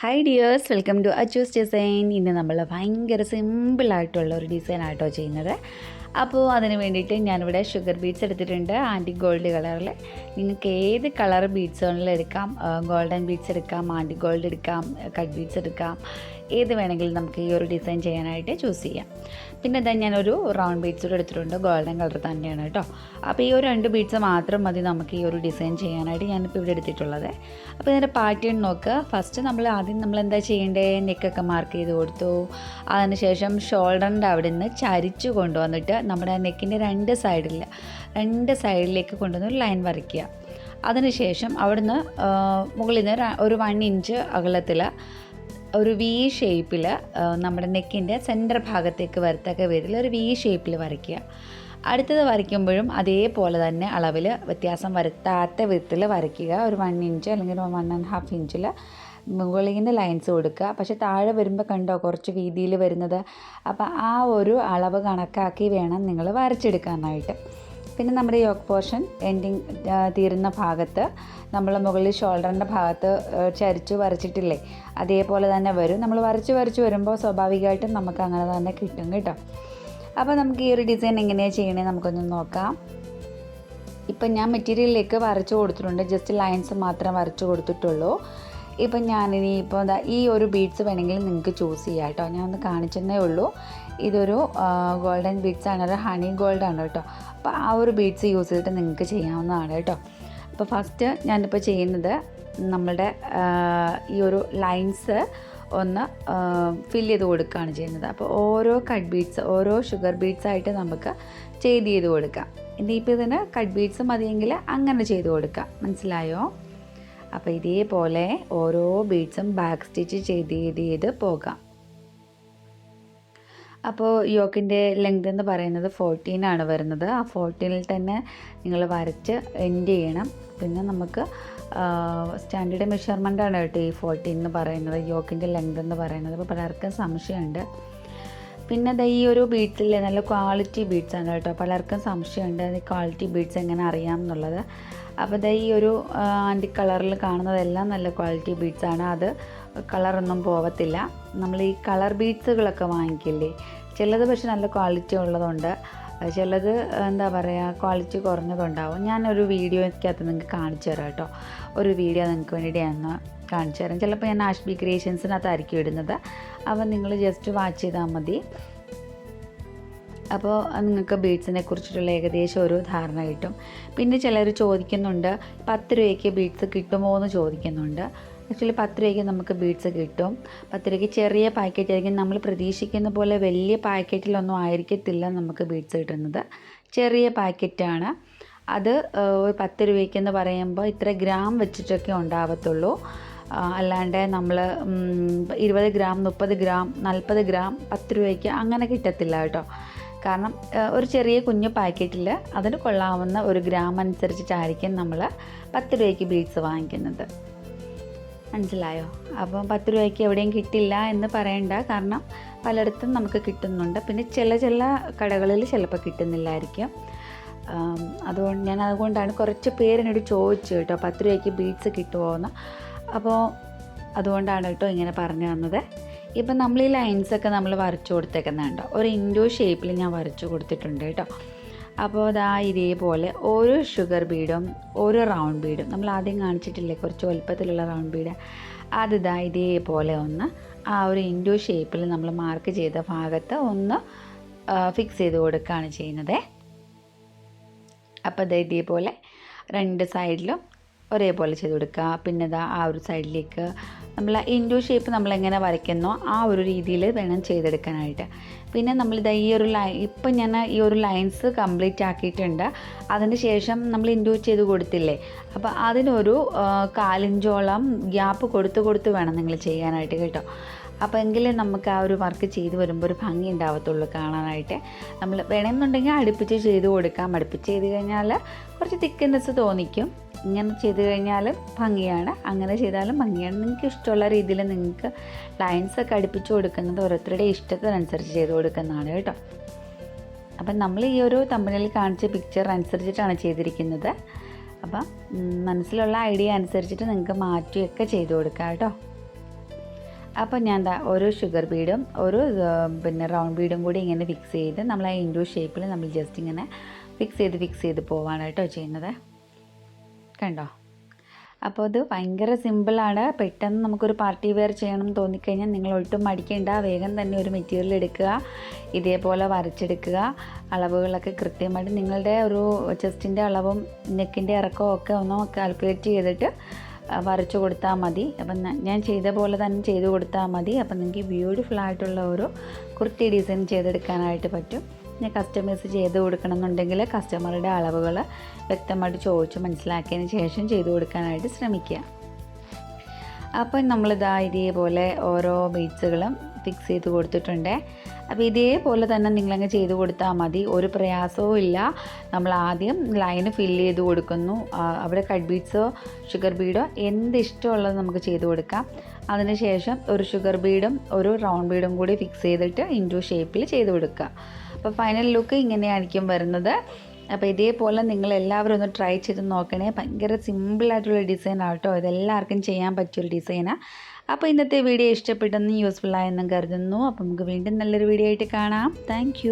Hi dears, welcome to Achus design. ഇന്ന് നമ്മൾ ഭയങ്കര സിമ്പിളായിട്ടുള്ള ഒരു ഡിസൈനായിട്ടോ ചെയ്യുന്നത്. അപ്പോൾ അതിന് വേണ്ടിയിട്ട് ഞാനിവിടെ ഷുഗർ ബീഡ്സ് എടുത്തിട്ടുണ്ട്, ആൻറ്റി ഗോൾഡ് കളറിൽ. നിങ്ങൾക്ക് ഏത് കളർ ബീഡ്സ് വേണമെങ്കിലും എടുക്കാം. ഗോൾഡൻ ബീഡ്സ് എടുക്കാം, ആൻറ്റി ഗോൾഡ് എടുക്കാം, കട്ട് ബീഡ്സ് എടുക്കാം. ഏത് വേണമെങ്കിലും നമുക്ക് ഈ ഒരു ഡിസൈൻ ചെയ്യാനായിട്ട് ചൂസ് ചെയ്യാം. പിന്നെ ഇതാ ഞാനൊരു റൗണ്ട് ബീഡ്സ് കൂടെ എടുത്തിട്ടുണ്ട്, ഗോൾഡൻ കളർ തന്നെയാണ് കേട്ടോ. അപ്പോൾ ഈ ഒരു 2 ബീഡ്സ് മാത്രം മതി നമുക്ക് ഈ ഒരു ഡിസൈൻ ചെയ്യാനായിട്ട് ഞാനിപ്പോൾ ഇവിടെ എടുത്തിട്ടുള്ളത്. അപ്പോൾ ഇതിൻ്റെ പാറ്റേൺ നോക്കുക. ഫസ്റ്റ് നമ്മൾ എന്താ ചെയ്യേണ്ടത്, നെക്കൊക്കെ മാർക്ക് ചെയ്ത് കൊടുത്തു. അതിനുശേഷം ഷോൾഡറിൻ്റെ അവിടെ നിന്ന് ചരിച്ചു കൊണ്ടുവന്നിട്ട് നമ്മുടെ നെക്കിൻ്റെ രണ്ട് സൈഡിലേക്ക് കൊണ്ടുവന്ന് ഒരു ലൈൻ വരയ്ക്കുക. അതിനുശേഷം അവിടുന്ന് മുകളിൽ നിന്ന് ഒരു 1 ഇഞ്ച് അകലത്തിൽ ഒരു വി ഷേപ്പിൽ നമ്മുടെ നെക്കിൻ്റെ സെൻറ്റർ ഭാഗത്തേക്ക് വരത്തക്ക വിധത്തിൽ ഒരു വി ഷേപ്പിൽ വരയ്ക്കുക. അടുത്തത് വരയ്ക്കുമ്പോഴും അതേപോലെ തന്നെ അളവിൽ വ്യത്യാസം വരുത്താത്ത വിധത്തിൽ വരയ്ക്കുക. ഒരു 1 ഇഞ്ച് അല്ലെങ്കിൽ 1.5 ഇഞ്ചിൽ മുകളിൽ നിന്ന് ലൈൻസ് കൊടുക്കുക. പക്ഷേ താഴെ വരുമ്പോൾ കണ്ടോ കുറച്ച് വീതിയിൽ വരുന്നത്. അപ്പോൾ ആ ഒരു അളവ് കണക്കാക്കി വേണം നിങ്ങൾ വരച്ചെടുക്കാനായിട്ട്. പിന്നെ നമ്മുടെ യോക്ക് പോർഷൻ എൻഡിങ് തീരുന്ന ഭാഗത്ത് നമ്മൾ മുകളിൽ ഷോൾഡറിൻ്റെ ഭാഗത്ത് ചരിച്ചു വരച്ചിട്ടില്ലേ, അതേപോലെ തന്നെ വരും. നമ്മൾ വരച്ച് വരുമ്പോൾ സ്വാഭാവികമായിട്ടും നമുക്ക് അങ്ങനെ തന്നെ കിട്ടും കേട്ടോ. അപ്പോൾ നമുക്ക് ഈ ഒരു ഡിസൈൻ എങ്ങനെയാണ് ചെയ്യണേ നമുക്കൊന്ന് നോക്കാം. ഇപ്പം ഞാൻ മെറ്റീരിയലിലേക്ക് വരച്ചു കൊടുത്തിട്ടുണ്ട്, ജസ്റ്റ് ലൈൻസ് മാത്രം വരച്ചു കൊടുത്തിട്ടുള്ളൂ. ഇപ്പം ഞാനിനി ഈ ഒരു ബീഡ്സ് വേണമെങ്കിൽ നിങ്ങൾക്ക് ചൂസ് ചെയ്യാം കേട്ടോ. ഞാൻ ഒന്ന് കാണിച്ചെന്നേ ഉള്ളൂ. ഇതൊരു ഗോൾഡൻ ബീഡ്സ് ആണ്, ഒരു ഹണി ഗോൾഡ് ആണ് കേട്ടോ. അപ്പോൾ ആ ഒരു ബീഡ്സ് യൂസ് ചെയ്തിട്ട് നിങ്ങൾക്ക് ചെയ്യാവുന്നതാണ് കേട്ടോ. അപ്പോൾ ഫസ്റ്റ് ഞാനിപ്പോൾ ചെയ്യുന്നത് നമ്മളുടെ ഈ ഒരു ലൈൻസ് ഒന്ന് ഫില്ല് ചെയ്ത് കൊടുക്കുകയാണ് ചെയ്യുന്നത്. അപ്പോൾ ഓരോ കട്ട് ബീഡ്സ്, ഓരോ ഷുഗർ ബീഡ്സ് ആയിട്ട് നമുക്ക് ചെയ്ത് കൊടുക്കാം. ഇനിയിപ്പോൾ ഇതിന് കട്ട് ബീഡ്സ് മതിയെങ്കിൽ അങ്ങനെ ചെയ്ത് കൊടുക്കാം. മനസ്സിലായോ? അപ്പോൾ ഇതേപോലെ ഓരോ ബീഡ്സും ബാക്ക് സ്റ്റിച്ച് ചെയ്ത് പോകാം. അപ്പോൾ യോക്കിൻ്റെ ലെങ്ത് എന്ന് പറയുന്നത് 14 ആണ് വരുന്നത്. ആ 14 തന്നെ നിങ്ങൾ വരച്ച് എൻഡ് ചെയ്യണം. പിന്നെ നമുക്ക് സ്റ്റാൻഡേർഡ് മെഷർമെൻ്റാണ് കേട്ടോ ഈ 14 എന്ന് പറയുന്നത്, യോക്കിൻ്റെ ലെങ്ത് എന്ന് പറയുന്നത്. അപ്പോൾ പലർക്കും സംശയമുണ്ട്. പിന്നെ ഈ ഒരു ബീഡ്സിലെ നല്ല ക്വാളിറ്റി ബീഡ്സാണ് കേട്ടോ. പലർക്കും സംശയമുണ്ട് ഈ ക്വാളിറ്റി ബീഡ്സ് എങ്ങനെ അറിയാം എന്നുള്ളത്. അപ്പോൾ ഈ ഒരു ആൻറ്റി കളറിൽ കാണുന്നതെല്ലാം നല്ല ക്വാളിറ്റി ബീഡ്സാണ്. അത് കളറൊന്നും പോവത്തില്ല. നമ്മൾ ഈ കളർ ബീഡ്സുകളൊക്കെ വാങ്ങിക്കില്ലേ, ചിലത് പക്ഷെ നല്ല ക്വാളിറ്റി ഉള്ളതുണ്ട്, ചിലത് എന്താ പറയുക ക്വാളിറ്റി കുറഞ്ഞതുണ്ടാവും. ഞാനൊരു വീഡിയോയ്ക്കകത്ത് നിങ്ങൾക്ക് കാണിച്ചു തരാം കേട്ടോ. ഒരു വീഡിയോ നിങ്ങൾക്ക് വേണ്ടി ഞാൻ കാണിച്ചു തരാം. ചിലപ്പോൾ ഞാൻ ആഷ്ബി ക്രിയേഷൻസിനകത്തായിരിക്കും ഇടുന്നത്. അപ്പോൾ നിങ്ങൾ ജസ്റ്റ് വാച്ച് ചെയ്താൽ മതി. അപ്പോൾ നിങ്ങൾക്ക് ബീഡ്സിനെ കുറിച്ചിട്ടുള്ള ഏകദേശം ഒരു ധാരണ കിട്ടും. പിന്നെ ചിലർ ചോദിക്കുന്നുണ്ട് 10 രൂപയ്ക്ക് ബീഡ്സ് കിട്ടുമോ എന്ന് ചോദിക്കുന്നുണ്ട്. ആക്ച്വലി 10 രൂപയ്ക്ക് നമുക്ക് ബീഡ്സ് കിട്ടും. 10 രൂപയ്ക്ക് ചെറിയ പാക്കറ്റ് ആയിരിക്കും. നമ്മൾ പ്രതീക്ഷിക്കുന്ന പോലെ വലിയ പാക്കറ്റിലൊന്നും ആയിരിക്കത്തില്ല നമുക്ക് ബീഡ്സ് കിട്ടുന്നത്. ചെറിയ പാക്കറ്റാണ് അത്. 10 രൂപയ്ക്കെന്ന് പറയുമ്പോൾ ഇത്ര ഗ്രാം വെച്ചിട്ടൊക്കെ ഉണ്ടാവത്തുള്ളൂ. അല്ലാണ്ട് നമ്മൾ 20 ഗ്രാം, 30 ഗ്രാം, 40 ഗ്രാം 10 രൂപയ്ക്ക് അങ്ങനെ കിട്ടത്തില്ല കേട്ടോ. കാരണം ഒരു ചെറിയ കുഞ്ഞു പാക്കറ്റിൽ അതിന് കൊള്ളാവുന്ന ഒരു ഗ്രാം അനുസരിച്ചിട്ടായിരിക്കും നമ്മൾ 10 രൂപയ്ക്ക് ബീഡ്സ് വാങ്ങിക്കുന്നത്. മനസ്സിലായോ? അപ്പം 10 രൂപയ്ക്ക് എവിടെയും കിട്ടില്ല എന്ന് പറയണ്ട, കാരണം പലയിടത്തും നമുക്ക് കിട്ടുന്നുണ്ട്. പിന്നെ ചില കടകളിൽ ചിലപ്പോൾ കിട്ടുന്നില്ലായിരിക്കും. അതുകൊണ്ടാണ് കുറച്ച് പേരെന്നോട് ചോദിച്ചു കേട്ടോ 10 രൂപയ്ക്ക് ബീഡ്സ് കിട്ടുമോ എന്ന്. അപ്പോൾ അതുകൊണ്ടാണ് കേട്ടോ ഇങ്ങനെ പറഞ്ഞു തന്നത്. ഇപ്പം നമ്മൾ ഈ ലൈൻസൊക്കെ നമ്മൾ വരച്ചു കൊടുത്തേക്കുന്നുണ്ടോ, ഒരു ഇൻഡോ ഷേപ്പിൽ ഞാൻ വരച്ചു കൊടുത്തിട്ടുണ്ട് കേട്ടോ. അപ്പോൾ ഇതേപോലെ ഓരോ ഷുഗർ ബീഡും ഓരോ റൗണ്ട് ബീഡും നമ്മൾ ആദ്യം കാണിച്ചിട്ടില്ലേ കുറച്ച് വലുപ്പത്തിലുള്ള റൗണ്ട് ബീഡ്, അത് ഇതേപോലെ ഒന്ന് ആ ഒരു ഇൻഡോ ഷേപ്പിൽ നമ്മൾ മാർക്ക് ചെയ്ത ഭാഗത്ത് ഒന്ന് ഫിക്സ് ചെയ്ത് കൊടുക്കുകയാണ് ചെയ്യുന്നത്. അപ്പോൾ ഇതേപോലെ 2 സൈഡിലും ഒരേപോലെ ചെയ്ത് കൊടുക്കുക. പിന്നെ ആ ഒരു സൈഡിലേക്ക് നമ്മൾ ഇൻഡോ ഷേപ്പ് നമ്മളെങ്ങനെ വരയ്ക്കുന്നോ ആ ഒരു രീതിയിൽ വേണം ചെയ്തെടുക്കാനായിട്ട്. പിന്നെ നമ്മളിത് ഇപ്പം ഞാൻ ഈ ഒരു ലൈൻസ് കംപ്ലീറ്റ് ആക്കിയിട്ടുണ്ട്. അതിന് ശേഷം നമ്മൾ ഇൻഡോ ചെയ്ത് കൊടുത്തില്ലേ, അപ്പോൾ അതിനൊരു 1/4 ഇഞ്ചോളം ഗ്യാപ്പ് കൊടുത്ത് വേണം നിങ്ങൾ ചെയ്യാനായിട്ട് കേട്ടോ. അപ്പോൾ എങ്കിലേ നമുക്ക് ആ ഒരു വർക്ക് ചെയ്ത് വരുമ്പോൾ ഒരു ഭംഗി ഉണ്ടാവത്തുള്ളൂ കാണാനായിട്ട്. നമ്മൾ വേണമെന്നുണ്ടെങ്കിൽ അടുപ്പിച്ച് ചെയ്ത് കൊടുക്കാം. അടുപ്പിച്ച് ചെയ്ത് കഴിഞ്ഞാൽ കുറച്ച് തിക്നെസ് തോന്നിക്കും. ഇങ്ങനെ ചെയ്ത് കഴിഞ്ഞാൽ ഭംഗിയാണ്, അങ്ങനെ ചെയ്താലും ഭംഗിയാണ്. നിങ്ങൾക്ക് ഇഷ്ടമുള്ള രീതിയിൽ നിങ്ങൾക്ക് ലൈൻസൊക്കെ അടുപ്പിച്ച് കൊടുക്കുന്നത് ഓരോരുത്തരുടെ ഇഷ്ടത്തിനനുസരിച്ച് ചെയ്ത് കൊടുക്കുന്നതാണ് കേട്ടോ. അപ്പം നമ്മൾ ഈ ഒരു തമ്പനയിൽ കാണിച്ച പിക്ചർ അനുസരിച്ചിട്ടാണ് ചെയ്തിരിക്കുന്നത്. അപ്പം മനസ്സിലുള്ള ഐഡിയ അനുസരിച്ചിട്ട് നിങ്ങൾക്ക് മാറ്റിയൊക്കെ ചെയ്ത് കൊടുക്കാം കേട്ടോ. അപ്പോൾ ഞാൻ ഓരോ ഷുഗർ ബീഡും ഒരു പിന്നെ റൗണ്ട് ബീഡും കൂടി ഇങ്ങനെ ഫിക്സ് ചെയ്ത് നമ്മൾ ആ ഇൻഡു ഷേപ്പിൽ നമ്മൾ ജസ്റ്റ് ഇങ്ങനെ ഫിക്സ് ചെയ്ത് പോവാണ് കേട്ടോ ചെയ്യുന്നത്. കണ്ടോ? അപ്പോൾ അത് ഭയങ്കര സിമ്പിളാണ്. പെട്ടെന്ന് നമുക്കൊരു പാർട്ടി വെയർ ചെയ്യണം തോന്നിക്കഴിഞ്ഞാൽ നിങ്ങൾ ഒട്ടും മടിക്കേണ്ട, വേഗം തന്നെ ഒരു മെറ്റീരിയൽ എടുക്കുക, ഇതേപോലെ വരച്ചെടുക്കുക. അളവുകളൊക്കെ കൃത്യമായിട്ട് നിങ്ങളുടെ ഒരു ചെസ്റ്റിൻ്റെ അളവും നെക്കിൻ്റെ ഇറക്കവും ഒക്കെ ഒന്ന് കാൽക്കുലേറ്റ് ചെയ്തിട്ട് വരച്ചു കൊടുത്താൽ മതി. അപ്പം ഞാൻ ചെയ്ത പോലെ തന്നെ ചെയ്ത് കൊടുത്താൽ മതി. അപ്പം നിങ്ങൾക്ക് ബ്യൂട്ടിഫുൾ ആയിട്ടുള്ള ഒരു കുർത്തി ഡിസൈൻ ചെയ്തെടുക്കാനായിട്ട് പറ്റും. ഞാൻ കസ്റ്റമൈസ് ചെയ്ത് കൊടുക്കണമെന്നുണ്ടെങ്കിൽ കസ്റ്റമറുടെ അളവുകൾ വ്യക്തമായിട്ട് ചോദിച്ച് മനസ്സിലാക്കിയതിന് ശേഷം ചെയ്ത് കൊടുക്കാനായിട്ട് ശ്രമിക്കുക. അപ്പം ഇതേപോലെ ഓരോ ബീഡ്സുകളും ഫിക്സ് ചെയ്ത് കൊടുത്തിട്ടുണ്ട്. അപ്പോൾ ഇതേപോലെ തന്നെ നിങ്ങളങ്ങ് ചെയ്ത് കൊടുത്താൽ മതി, ഒരു പ്രയാസവും ഇല്ല. നമ്മൾ ആദ്യം ലൈന് ഫില്ല് ചെയ്ത് കൊടുക്കുന്നു. അവിടെ കട്ട് ബീഡ്സോ ഷുഗർ ബീഡോ എന്ത് ഇഷ്ടമുള്ളത് നമുക്ക് ചെയ്ത് കൊടുക്കാം. അതിനുശേഷം ഒരു ഷുഗർ ബീഡും ഒരു റൗണ്ട് ബീഡും കൂടി ഫിക്സ് ചെയ്തിട്ട് ഇൻഡു ഷേപ്പിൽ ചെയ്ത് കൊടുക്കുക. അപ്പോൾ ഫൈനൽ ലുക്ക് ഇങ്ങനെയായിരിക്കും വരുന്നത്. അപ്പോൾ ഇതേപോലെ നിങ്ങളെല്ലാവരും ഒന്ന് ട്രൈ ചെയ്ത് നോക്കണേ. ഭയങ്കര സിമ്പിളായിട്ടുള്ള ഡിസൈനാണ് കേട്ടോ, ഇതെല്ലാവർക്കും ചെയ്യാൻ പറ്റിയൊരു ഡിസൈനാണ്. അപ്പോൾ ഇന്നത്തെ വീഡിയോ ഇഷ്ടപ്പെട്ടെന്നും യൂസ്ഫുള്ളായെന്നും കരുതുന്നു. അപ്പോൾ നമുക്ക് വീണ്ടും നല്ലൊരു വീഡിയോ ആയിട്ട് കാണാം. താങ്ക്